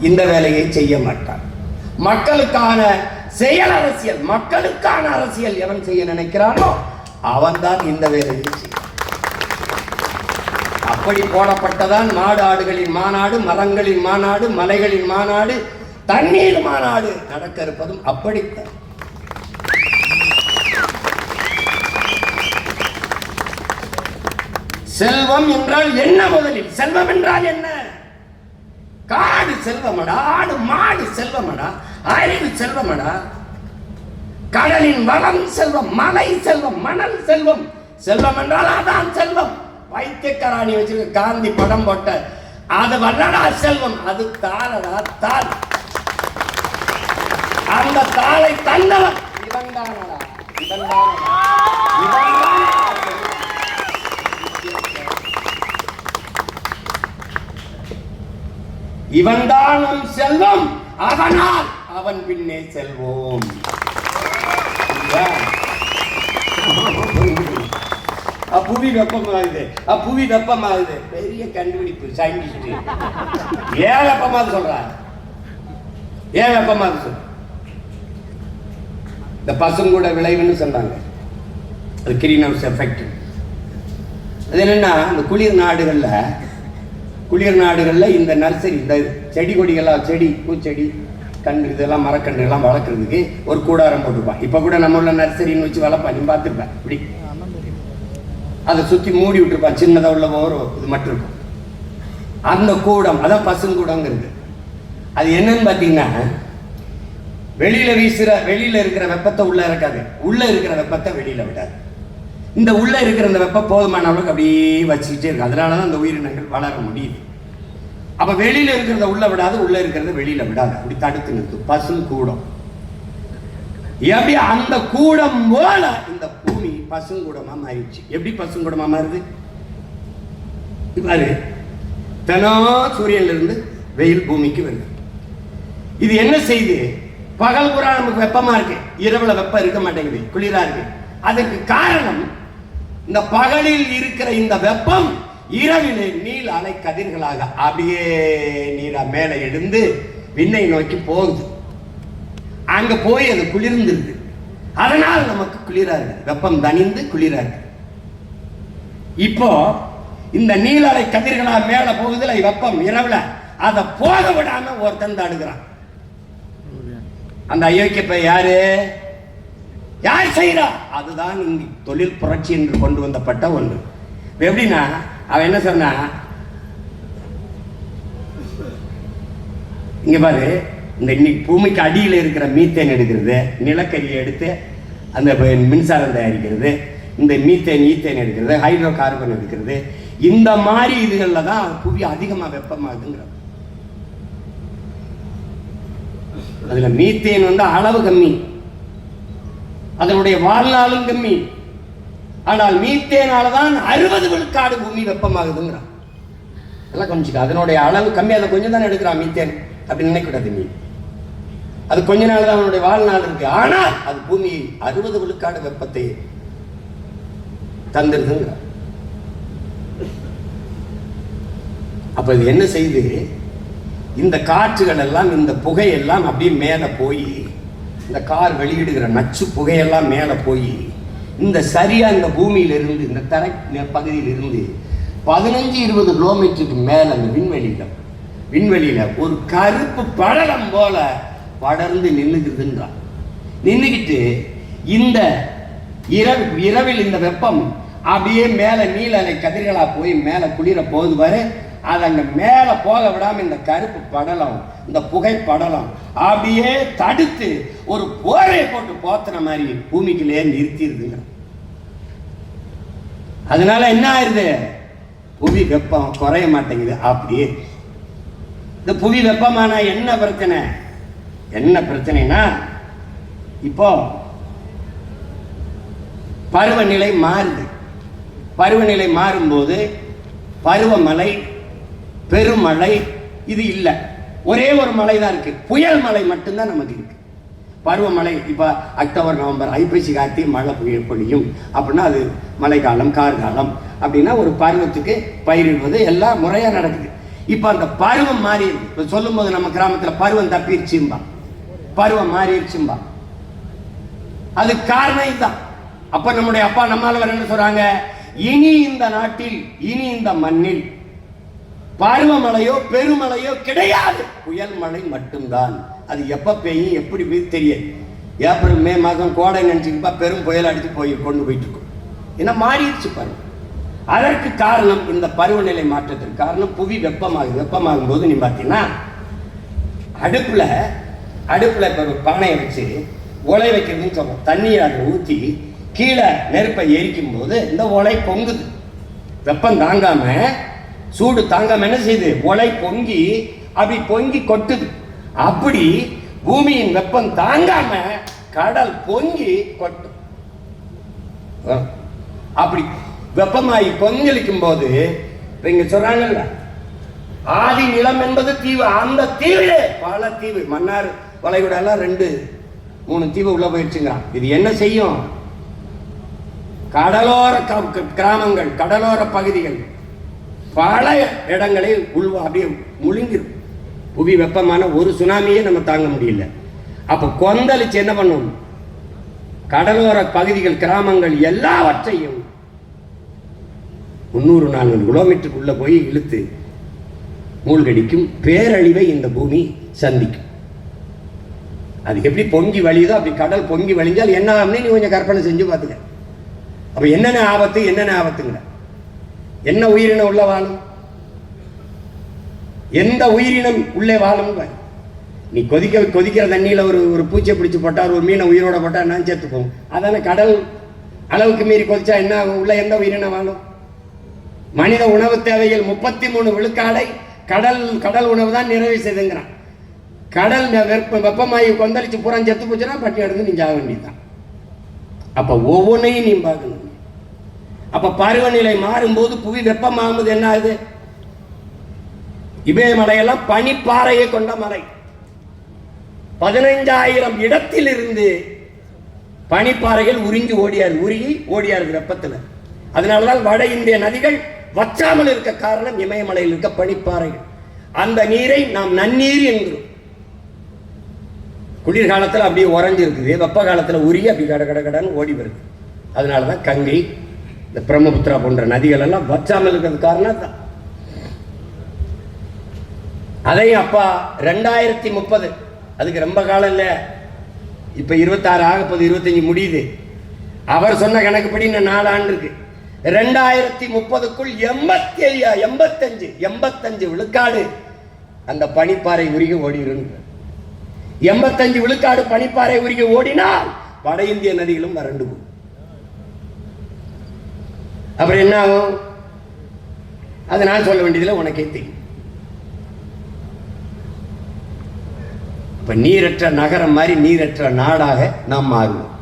இந்த வேலையை செய்ய மாட்டான். மக்களுக்கான செயல் அரசியல், மக்களுக்கான அரசியல் எவன் செய்ய நினைக்கிறானோ அவன்தான் இந்த வேலையை செய்ய. அப்படி போடப்பட்டதான் நாடு ஆடுகளின் மாநாடு, மரங்களின் மாநாடு, மலைகளின் மாநாடு, தண்ணீர் மாநாடு நடக்க இருப்பதும் அப்படித்தான். செல்வம் என்றால் என்ன? முதலில் செல்வம் என்றால் என்ன? காடு செல்வமடா, ஆடு மாடு செல்வமடா, அறிவு செல்வமடா, கடலின் வளம் செல்வம், மலை செல்வம், மணல் செல்வம். செல்வம் என்றால் அதான் செல்வம். வைத்தியக்காராணி வச்சிருக்க காந்தி படம் போட்ட அது வல்லடா செல்வம். அது தாளடா தாள். அந்த தாளை தந்தவன் இவன் தானடா, இவன் தானடா, இவன் தானடா. இவன்தான் நம் செல்வம், அதனால் அவன் பின்னே செல்வோம். புவி வெப்பமாகுது, புவி வெப்பமாகுது. பெரிய கண்டுபிடிப்பு சயின்டிஸ்ட். ஏன் வெப்பமாகுது சொல்ற? ஏன் வெப்பமாகுது சொல்ற? இந்த பசுங்கூட விளைவுன்னு சொன்னாங்க. அது கிரீன் ஹவுஸ் எஃபெக்ட். அது என்னன்னா, இந்த குளிர் நாடுகளில் இந்த நர்சரி, இந்த செடி கொடிகள்லாம், செடி பூச்செடி கன்று இதெல்லாம் மரக்கன்றுகள்லாம் வளர்க்குறதுக்கு ஒரு கூடாரம் போட்டிருப்பான். இப்போ கூட நம்ம உள்ள நர்சரின்னு வச்சு வளர்ப்பான். நீ பார்த்துருப்பேன். இப்படி அதை சுற்றி மூடி விட்டுருப்பான். சின்னதாக உள்ள ஒரு இது மட்டும் இருக்கும். அந்த கூடம் அதான் பசுங்கூடங்கிறது. அது என்னன்னு பார்த்தீங்கன்னா, வெளியில் இருக்கிற வெப்பத்தை உள்ளே இருக்காது, உள்ளே இருக்கிற வெப்பத்தை வெளியில் விடாது. இந்த உள்ள இருக்கிற இந்த வெப்பம் போதுமான அளவுக்கு அப்படியே வச்சுக்கிட்டே இருக்கு. அதனால தான் இந்த உயிரினங்கள் வளர முடியுது. அப்ப வெளியில இருக்கிறத உள்ள விடாது, உள்ள இருக்கிறத வெளியில விடாது, அப்படி தடுத்து நிறுத்தும் பசும் கூடம். எப்படி அந்த கூடம் போல இந்த பூமி பசுங்கூடமா மாறிடுச்சு. எப்படி பசுங்கூடமா மாறுது? பாரு, தினம் சூரியன்ல இருந்து வெயில் பூமிக்கு வருது. இது என்ன செய்து? பகல் பூரா நமக்கு வெப்பமா இருக்கு, இரவுல வெப்பம் இருக்க மாட்டேங்குது, குளிரா இருக்கு. அதற்கு காரணம், இந்த பகலில் இருக்கிற இந்த வெப்பம் இரவிலே நீல அலை கதிர்களாக அப்படியே நீரா மேலே எழுந்து விண்ணை நோக்கி போகுது. அங்க போய் அது குளிர்ந்துருது. அதனால் நமக்கு குளிரா இருக்கு, வெப்பம் தணிந்து குளிரா இருக்கு. இப்போ இந்த நீல அலை கதிர்களாக மேல போகுதுல வெப்பம் இரவுல, அதை போக விடாம ஒருத்தன் தடுக்கிறான். அந்த அயோக்கிய யாரு? யார் செய்யறா? அதுதான் இங்கு தொழில் புரட்சி என்று கொண்டு வந்தப்பட்ட ஒன்று. எப்படின்னா, அவன் என்ன சொன்னா, இங்க பாரு, இந்த இன்னைக்கு பூமிக்கு அடியில் இருக்கிற மீத்தேன் எடுக்கிறது, நிலக்கரியை எடுத்து அந்த மின்சாரம் தயாரிக்கிறது, இந்த மீத்தேன் ஈத்தேன் எடுக்கிறது, ஹைட்ரோ கார்பன் எடுக்கிறது, இந்த மாதிரி இதுகளில் தான் புவி அதிகமாக வெப்பமாகுதுங்கிற. அதுல மீத்தேன் வந்து அளவு கம்மி, அதனுடைய வாழ்நாளும் கம்மி. ஆனால் மீத்தேனாலதான் 60 விழுக்காடு பூமி வெப்பமாகுதுங்கிறான். எல்லாம் கொஞ்சம் அதனுடைய அளவு கம்மி, அதை கொஞ்சம் தானே எடுக்கிறான் மீத்தேன் அப்படின்னு நினைக்கூடாது. நீ அது கொஞ்ச நாள் தான் அவனுடைய வாழ்நாள் இருக்கு. ஆனால் அது பூமி 60 விழுக்காடு வெப்பத்தை தந்துருதுங்கிற. அப்ப இது என்ன செய்து? இந்த காற்றுகள் எல்லாம், இந்த புகையெல்லாம் அப்படியே மேல போய், இந்த கார் வெளியிடுகிற நச்சு புகையெல்லாம் மேலே போய் இந்த சரியா இந்த பூமியிலிருந்து, இந்த தரை பகுதியிலிருந்து 15-20 கிலோமீட்டருக்கு மேலே அந்த விண்வெளியில ஒரு கருப்பு படலம் போல படர்ந்து நின்றுக்குதுன்றான். நின்றுக்கிட்டு இந்த இரவில் இந்த வெப்பம் அப்படியே மேலே நீல அலை கதிர்களா போய் மேலே குளிர போகுது பாரு. அது அங்க மேல போக விடாம இந்த கருப்பு படலம், இந்த புகை படலம் அப்படியே தடுத்து ஒரு போரையை போட்டு போத்துன மாதிரி பூமிக்குள்ளே நிறுத்திடுதுங்க. அதனால என்ன ஆயிருது? புவி வெப்பம் குறைய மாட்டேங்குது. அப்படியே இந்த புவி வெப்பமான என்ன பிரச்சனை? என்ன பிரச்சனைனா, இப்போ பருவநிலை மாறுது. பருவநிலை மாறும்போது பருவமழை, பெருமழை இது இல்லை. ஒரே ஒரு மழை தான் இருக்கு, புயல் மழை மட்டும்தான் நமக்கு இருக்கு. பருவமழை இப்போ அக்டோபர் நவம்பர் ஐப்பசி கார்த்திகை மழை பொழியும் அப்படின்னா அது மழைக்காலம், கார்காலம் அப்படின்னா ஒரு பருவத்துக்கு பயிரிடுவது எல்லாம் முறையாக நடக்குது. இப்ப அந்த பருவம் மாறி இப்ப சொல்லும் போது நம்ம கிராமத்துல பருவம் தப்பிடுச்சும்பா, பருவம் மாறிடுச்சும்பா. அது காரணம் இதுதான். அப்ப நம்முடைய அப்பா நம்மால் என்ன சொல்றாங்க, இனி இந்த நாட்டில் இனி இந்த மண்ணில் பருவமழையோ பெருமழையோ கிடையாது, புயல் மழை மட்டும்தான். அது எப்ப பெய்யும் எப்படி பெய்யும் தெரியாது. ஏப்ரல் மே மாதம் கோடை நினைச்சுப்பா பெரும் புயல் அடித்து கொண்டு போயிட்டு இருக்கும். ஏன்னா மாறிடுச்சு பருவம். அதற்கு காரணம் இந்த பருவநிலை மாற்றத்திற்கு காரணம் புவி வெப்பமாகும் போது நீ பார்த்தீங்கன்னா அடுப்புல இப்போ ஒரு பானையை வச்சு உலை வைக்கிறதுன்னு சொல்றோம். தண்ணியை அதை ஊற்றி கீழே நெருப்பை எரிக்கும் போது இந்த உலை பொங்குது. வெப்பம் தாங்காம சூடு தாங்காம என்ன செய்யுது, உலை பொங்கி அப்படி பொங்கி கொட்டுது. அப்படி பூமியின் வெப்பம் தாங்காம கடல் பொங்கி கொட்டும். அப்படி வெப்பமாகி கொந்தளிக்கும் போது இங்க சொல்றாங்கல்ல, ஆதி நிலம் என்பது தீவு. அந்த தீவிலே பல தீவு, மன்னார் வளைகுடா எல்லாம் 2-3 தீவு உள்ள போயிடுச்சுங்க. இது என்ன செய்யும், கடலோர கிராமங்கள் கடலோர பகுதிகள் பல இடங்களை அப்படியே முழுங்கிடும். புவி வெப்பமான ஒரு சுனாமியே நம்ம தாங்க முடியல. அப்ப கொந்தளிச்சு என்ன பண்ணும், கடலோர பகுதிகள் கிராமங்கள் எல்லாவற்றையும் 300-400 கிலோமீட்டருக்குள்ள போய் இழுத்து மூழ்கடிக்கும் பேரழிவை இந்த பூமி சந்திக்கும். அது எப்படி பொங்கி வழியுதோ அப்படி கடல் பொங்கி வழிஞ்சால் என்ன ஆகும்னு நீ கொஞ்சம் கற்பனை செஞ்சு பார்த்துக்க. அப்ப என்னென்ன ஆபத்துங்க, என்ன உயிரினம் உள்ள வாழும், எந்த உயிரினம் உள்ளே வாழும். நீ கொதிக்கிற தண்ணியில ஒரு பூச்சியை பிடிச்சு போட்டார், ஒரு மீனை உயிரோட போட்டா நான் சேர்த்துப்போம். அதான கடல் அளவுக்கு மீறி கொதிச்சா என்ன உள்ள எந்த உயிரினம் வாழும். மனித உணவு தேவைகள் 33 விழுக்காடை கடல் உணவு தான் நிறைவு செய்துங்கிறான். கடல் வெப்பமாயி கொந்தளிச்சு புறம் செத்து போச்சுன்னா பட்டி எடுத்து நீ சாக வேண்டியதுதான். அப்ப ஒவ்வொன்றையும் நீ பார்க்கணும். அப்ப பருவநிலை மாறும்போது புவி வெப்பமாகும்போது என்ன ஆகுது, இமயமலையெல்லாம் பனிப்பாறையை கொண்ட மலை. 15,000 இடத்தில் இருந்து பனிப்பாறைகள் உருகி ஓடியாரு வெப்பத்தில். அதனாலதான் வட இந்திய நதிகள் வற்றாமல் இருக்க காரணம் இமயமலையில் இருக்க பனிப்பாறைகள். அந்த நீரை நாம் நன்னீர் என்கிறோம். குளிர்காலத்தில் அப்படியே உறைஞ்சு இருக்குது, வெப்ப காலத்தில் உருகி அப்படி கடன்னு ஓடி வருது. அதனாலதான் கங்கை, இந்த பிரம்மபுத்திரா போன்ற நதிகள் எல்லாம் வற்றாமல் இருக்கிறது காரணம் தான். அதையும் அப்பா 2030, அதுக்கு ரொம்ப காலம் இல்லை, இப்ப 26 ஆகப்போது, 25 முடியுது. அவர் சொன்ன கணக்குப்படி இன்னும் 4 ஆண்டு இருக்கு. 2030க்குள் 85 விழுக்காடு அந்த பனிப்பாறை உருகி ஓடிடும். 85 விழுக்காடு பனிப்பாறை உருகி ஓடினால் வட இந்திய நதிகளும் வறண்டு போகும். அப்புறம் என்ன ஆகும், அது நான் சொல்ல வேண்டியதில்லை, உனக்கே தெரியும். இப்ப நீரற்ற நகரம் மாதிரி நீரற்ற நாடாக நாம் மாறுவோம்.